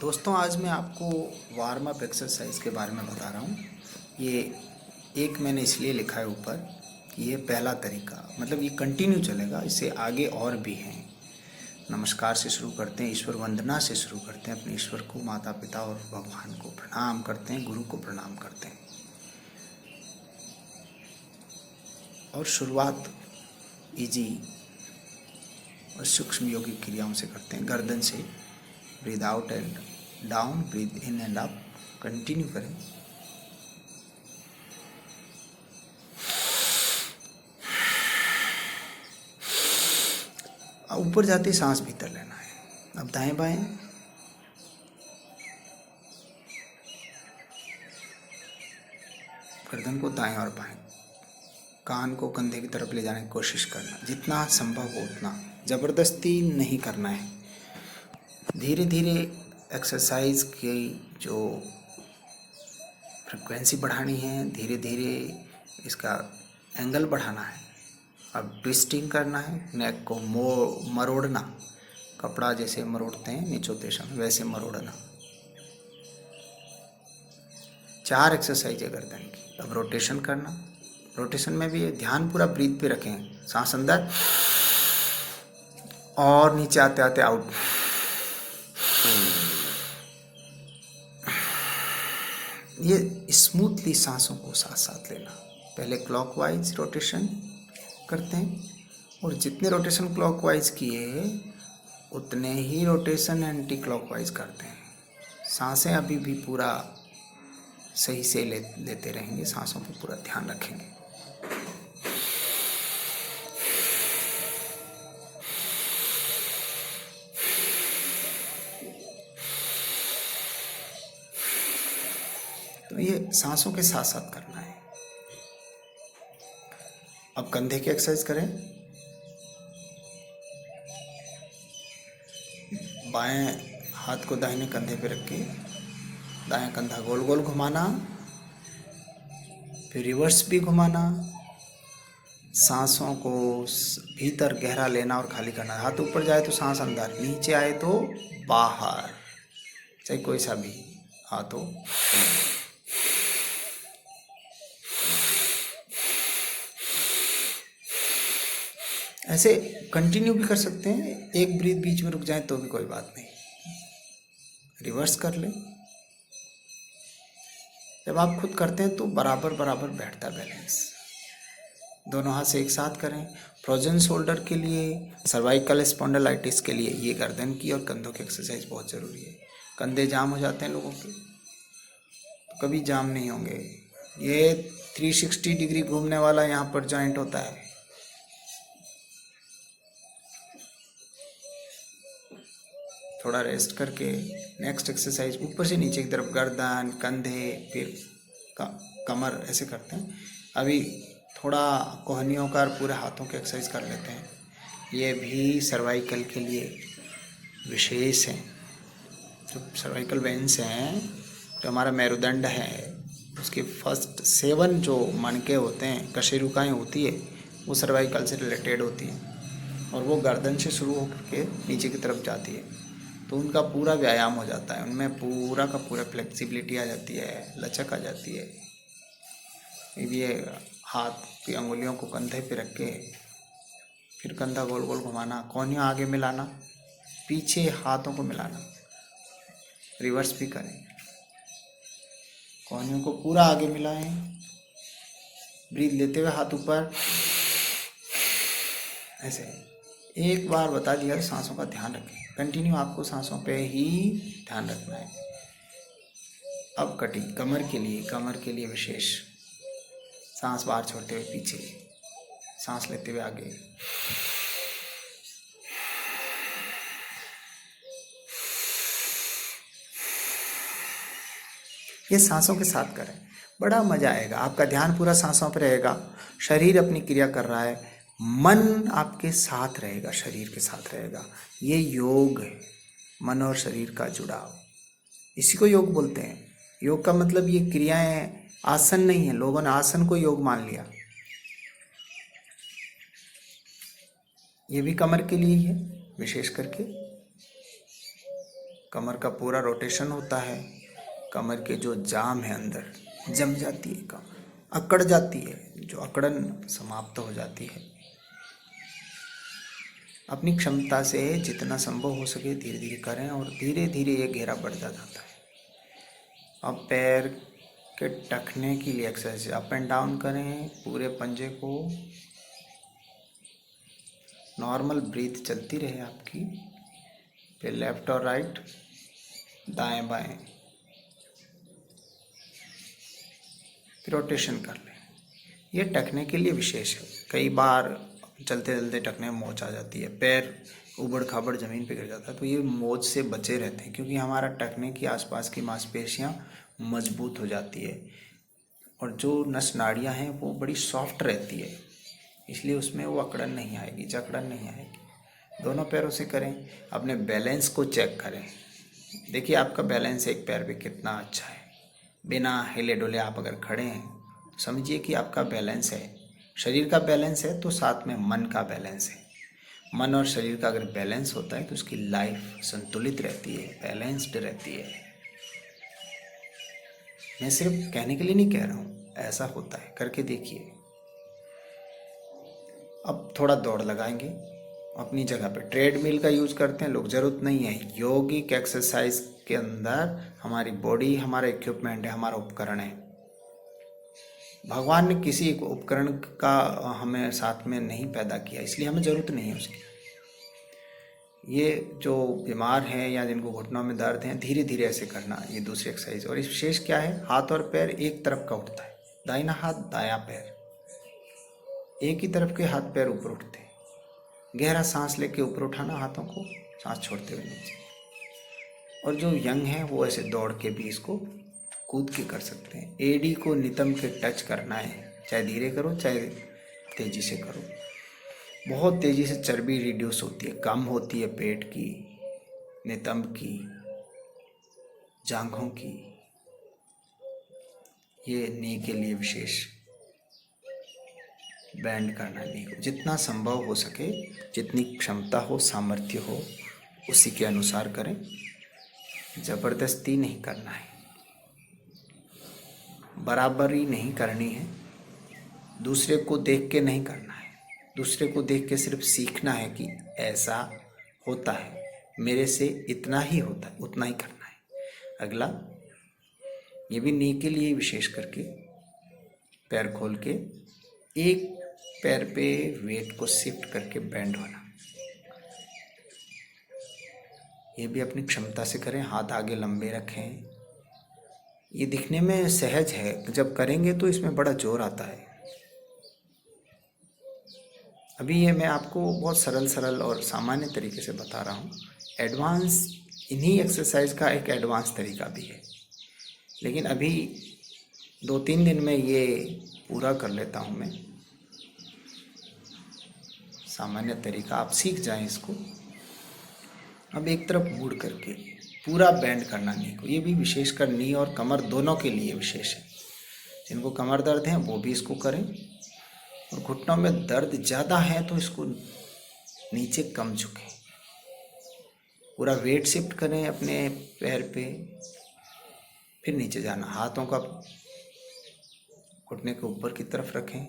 दोस्तों, आज मैं आपको वार्म अप एक्सरसाइज के बारे में बता रहा हूँ। ये एक मैंने इसलिए लिखा है ऊपर कि ये पहला तरीका, मतलब ये कंटिन्यू चलेगा, इससे आगे और भी हैं। नमस्कार से शुरू करते हैं, ईश्वर वंदना से शुरू करते हैं, अपने ईश्वर को, माता पिता और भगवान को प्रणाम करते हैं, गुरु को प्रणाम करते हैं। और शुरुआत इजी और सूक्ष्म योगिक क्रियाओं से करते हैं। गर्दन से breathe out and down, breathe in and up, continue करें। ऊपर जाते सांस भीतर लेना है। अब दाएं बाएं, गर्दन को दाएं और बाएं, कान को कंधे की तरफ ले जाने की कोशिश करना, जितना संभव हो उतना। ज़बरदस्ती नहीं करना है। धीरे धीरे एक्सरसाइज की जो फ्रिक्वेंसी बढ़ानी है, धीरे धीरे इसका एंगल बढ़ाना है। अब ट्विस्टिंग करना है, नेक को मरोड़ना, कपड़ा जैसे मरोड़ते हैं निचोते समय, वैसे मरोड़ना। 4 एक्सरसाइज है गर्दन की। अब रोटेशन करना। रोटेशन में भी ध्यान पूरा ब्रीथ पे रखें। सांस अंदर और नीचे आते आते आउट। ये स्मूथली सांसों को साथ साथ लेना। पहले क्लॉकवाइज रोटेशन करते हैं, और जितने रोटेशन क्लॉकवाइज किए उतने ही रोटेशन एंटी क्लॉकवाइज करते हैं। सांसें अभी भी पूरा सही से लेते रहेंगे, सांसों पर पूरा ध्यान रखेंगे। तो ये सांसों के साथ साथ करना है। अब कंधे की एक्सरसाइज करें। बाएं हाथ को दाहिने कंधे पे रख के दायां कंधा गोल गोल घुमाना, फिर रिवर्स भी घुमाना। सांसों को भीतर गहरा लेना और खाली करना। हाथ ऊपर जाए तो सांस अंदर, नीचे आए तो बाहर, चाहे कोई सा भी हाथ हो। ऐसे कंटिन्यू भी कर सकते हैं। एक ब्रीथ बीच में रुक जाए तो भी कोई बात नहीं, रिवर्स कर लें। जब आप खुद करते हैं तो बराबर बराबर बैठता बैलेंस। दोनों हाथ से एक साथ करें। फ्रोजन शोल्डर के लिए, सर्वाइकल स्पॉन्डिलाइटिस के लिए ये गर्दन की और कंधों की एक्सरसाइज बहुत ज़रूरी है। कंधे जाम हो जाते हैं लोगों के, तो कभी जाम नहीं होंगे। ये 360 डिग्री घूमने वाला यहाँ पर जॉइंट होता है। थोड़ा रेस्ट करके नेक्स्ट एक्सरसाइज ऊपर से नीचे की तरफ, गर्दन, कंधे, फिर कमर, ऐसे करते हैं। अभी थोड़ा कोहनियों का और पूरे हाथों की एक्सरसाइज कर लेते हैं। ये भी सर्वाइकल के लिए विशेष है। जो सर्वाइकल वेन्स हैं, जो हमारा मेरुदंड है, उसके फर्स्ट 7 जो मणके होते हैं, कशेरुकाएँ होती है, वो सर्वाइकल से रिलेटेड होती हैं, और वो गर्दन से शुरू होकर के नीचे की तरफ जाती है। तो उनका पूरा व्यायाम हो जाता है, उनमें पूरा का पूरा फ्लेक्सिबिलिटी आ जाती है, लचक आ जाती है। ये हाथ की अंगुलियों को कंधे पे रख के फिर कंधा गोल गोल घुमाना, कोहनियाँ आगे मिलाना, पीछे हाथों को मिलाना, रिवर्स भी करें। कोहनियों को पूरा आगे मिलाएं, ब्रीथ लेते हुए हाथ ऊपर, ऐसे। एक बार बता दिया तो सांसों का ध्यान रखें। कंटिन्यू आपको सांसों पे ही ध्यान रखना है। अब कटिंग कमर के लिए विशेष। सांस बाहर छोड़ते हुए पीछे, सांस लेते हुए आगे। ये सांसों के साथ करें, बड़ा मजा आएगा। आपका ध्यान पूरा सांसों पर रहेगा। शरीर अपनी क्रिया कर रहा है, मन आपके साथ रहेगा, शरीर के साथ रहेगा। ये योग है, मन और शरीर का जुड़ाव। इसी को योग बोलते हैं। योग का मतलब ये क्रियाएं, आसन नहीं है। लोगों ने आसन को योग मान लिया। ये भी कमर के लिए ही है विशेष करके। कमर का पूरा रोटेशन होता है, कमर के जो जाम है अंदर जम जाती है, कमर अकड़ जाती है, जो अकड़न समाप्त हो जाती है। अपनी क्षमता से जितना संभव हो सके धीरे धीरे करें और धीरे धीरे ये घेरा बढ़ता जाता है। अब पैर के टखने के लिए एक्सरसाइज अप एंड डाउन करें, पूरे पंजे को नॉर्मल ब्रीथ चलती रहे आपकी, फिर लेफ्ट और राइट, दाएं बाएं, फिर रोटेशन कर लें। ये टखने के लिए विशेष है। कई बार चलते चलते टखने में मोच आ जाती है, पैर उबड़ खाबड़ ज़मीन पे गिर जाता है, तो ये मोच से बचे रहते हैं क्योंकि हमारा टखने की आसपास की मांसपेशियां मजबूत हो जाती है और जो नस नाड़ियाँ हैं वो बड़ी सॉफ्ट रहती है, इसलिए उसमें वो अकड़न नहीं आएगी, जकड़न नहीं आएगी। दोनों पैरों से करें, अपने बैलेंस को चेक करें। देखिए आपका बैलेंस एक पैर पे कितना अच्छा है। बिना हिले डुले आप अगर खड़े हैं तो समझिए कि आपका बैलेंस है। शरीर का बैलेंस है तो साथ में मन का बैलेंस है। मन और शरीर का अगर बैलेंस होता है तो उसकी लाइफ संतुलित रहती है, बैलेंस्ड रहती है। मैं सिर्फ कहने के लिए नहीं कह रहा हूँ, ऐसा होता है, करके देखिए। अब थोड़ा दौड़ लगाएंगे अपनी जगह पे। ट्रेडमिल का यूज़ करते हैं लोग, ज़रूरत नहीं है। योगिक एक्सरसाइज के अंदर हमारी बॉडी हमारा इक्विपमेंट है, हमारा उपकरण है। भगवान ने किसी एक उपकरण का हमें साथ में नहीं पैदा किया, इसलिए हमें ज़रूरत नहीं है उसकी। ये जो बीमार हैं या जिनको घुटनों में दर्द है, धीरे धीरे ऐसे करना, ये दूसरी एक्सरसाइज। और इस विशेष क्या है, हाथ और पैर एक तरफ का उठता है, दाहिना हाथ दायां पैर, एक ही तरफ के हाथ पैर ऊपर उठते हैं। गहरा सांस लेके ऊपर उठाना हाथों को, सांस छोड़ते हुए नीचे। और जो यंग है वो ऐसे दौड़ के भी इसको कूद के कर सकते हैं। एडी को नितंब के टच करना है, चाहे धीरे करो चाहे तेजी से करो। बहुत तेजी से चर्बी रिड्यूस होती है, कम होती है पेट की, नितंब की, जांघों की। ये नी के लिए विशेष बैंड करना नी को जितना संभव हो सके, जितनी क्षमता हो, सामर्थ्य हो, उसी के अनुसार करें। जबरदस्ती नहीं करना है, बराबरी नहीं करनी है, दूसरे को देख के नहीं करना है। दूसरे को देख के सिर्फ सीखना है कि ऐसा होता है, मेरे से इतना ही होता है, उतना ही करना है। अगला ये भी नी के लिए विशेष करके पैर खोल के एक पैर पे वेट को शिफ्ट करके बैंड होना। ये भी अपनी क्षमता से करें, हाथ आगे लंबे रखें। ये दिखने में सहज है, जब करेंगे तो इसमें बड़ा जोर आता है। अभी ये मैं आपको बहुत सरल सरल और सामान्य तरीके से बता रहा हूँ। एडवांस इन्हीं एक्सरसाइज का एक एडवांस तरीका भी है, लेकिन अभी 2-3 दिन में ये पूरा कर लेता हूँ मैं। सामान्य तरीका आप सीख जाएं इसको। अब एक तरफ मुड़ करके पूरा बैंड करना नी को, ये भी विशेषकर नी और कमर दोनों के लिए विशेष है। जिनको कमर दर्द है वो भी इसको करें, और घुटनों में दर्द ज़्यादा है तो इसको नीचे कम झुकें, पूरा वेट शिफ्ट करें अपने पैर पे, फिर नीचे जाना। हाथों का घुटने के ऊपर की तरफ रखें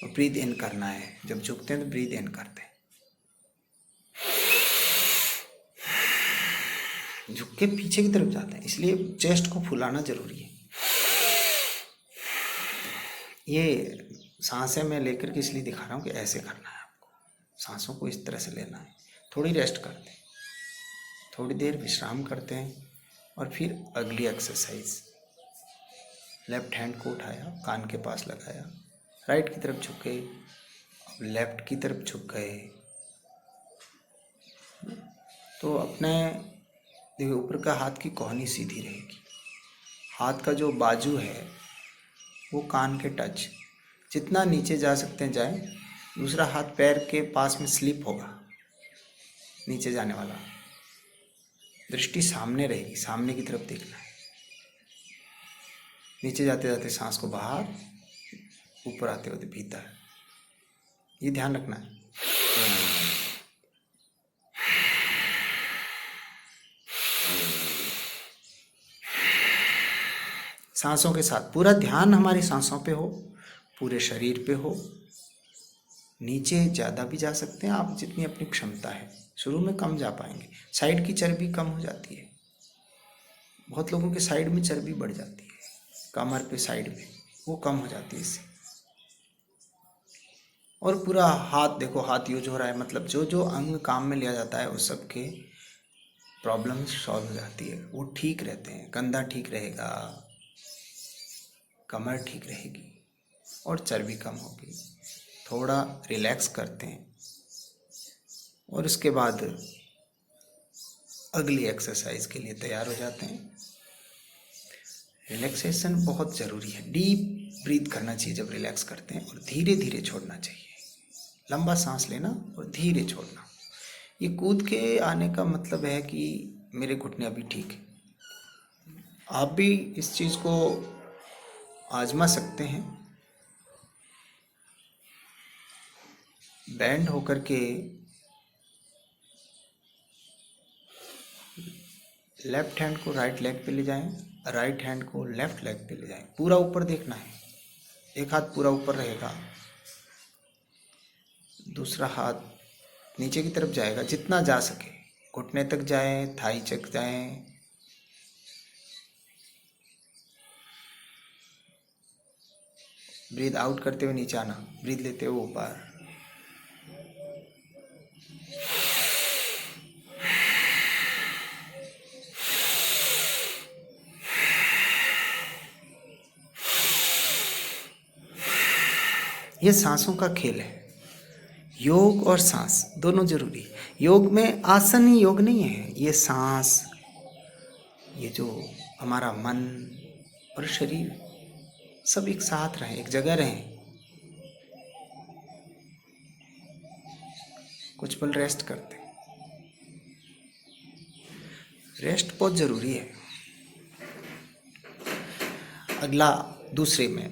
और ब्रीथ इन करना है। जब झुकते हैं तो ब्रीथ इन करते हैं, झुक के पीछे की तरफ जाते हैं, इसलिए चेस्ट को फुलाना जरूरी है। ये सांसें मैं लेकर के इसलिए दिखा रहा हूँ कि ऐसे करना है आपको, सांसों को इस तरह से लेना है। थोड़ी रेस्ट करते हैं, थोड़ी देर विश्राम करते हैं, और फिर अगली एक्सरसाइज। लेफ्ट हैंड को उठाया, कान के पास लगाया, राइट की तरफ झुके, अब लेफ्ट की तरफ झुक गए। तो अपने देखिए ऊपर का हाथ की कोहनी सीधी रहेगी, हाथ का जो बाजू है वो कान के टच, जितना नीचे जा सकते हैं जाएं। दूसरा हाथ पैर के पास में स्लिप होगा, नीचे जाने वाला। दृष्टि सामने रहेगी, सामने की तरफ देखना है। नीचे जाते जाते सांस को बाहर, ऊपर आते होते भीतर, ये ध्यान रखना है। सांसों के साथ पूरा ध्यान हमारी सांसों पे हो, पूरे शरीर पे हो। नीचे ज़्यादा भी जा सकते हैं आप, जितनी अपनी क्षमता है। शुरू में कम जा पाएंगे, साइड की चर्बी कम हो जाती है। बहुत लोगों के साइड में चर्बी बढ़ जाती है, कमर पे साइड में, वो कम हो जाती है इससे। और पूरा हाथ देखो, हाथ यूज हो रहा है, मतलब जो जो अंग काम में लिया जाता है उस सब के प्रॉब्लम सॉल्व हो जाती है, वो ठीक रहते हैं। कंधा ठीक रहेगा, कमर ठीक रहेगी और चर्बी कम होगी। थोड़ा रिलैक्स करते हैं और उसके बाद अगली एक्सरसाइज के लिए तैयार हो जाते हैं। रिलैक्सेशन बहुत ज़रूरी है। डीप ब्रीथ करना चाहिए जब रिलैक्स करते हैं, और धीरे धीरे छोड़ना चाहिए। लंबा सांस लेना और धीरे छोड़ना। ये कूद के आने का मतलब है कि मेरे घुटने अभी ठीक है। आप भी इस चीज़ को आजमा सकते हैं। बैंड होकर के लेफ्ट हैंड को राइट लेग पे ले जाएं, राइट हैंड को लेफ्ट लेग पे ले जाएं। पूरा ऊपर देखना है, एक हाथ पूरा ऊपर रहेगा, दूसरा हाथ नीचे की तरफ जाएगा जितना जा सके। घुटने तक जाए, थाई तक जाए। ब्रीथ आउट करते हुए नीचे आना, ब्रीथ लेते हुए ऊपर। ये सांसों का खेल है। योग और सांस दोनों जरूरी। योग में आसन ही योग नहीं है, ये सांस, ये जो हमारा मन और शरीर सब एक साथ रहें, एक जगह रहें। कुछ पल रेस्ट करते हैं। रेस्ट बहुत जरूरी है। अगला दूसरे में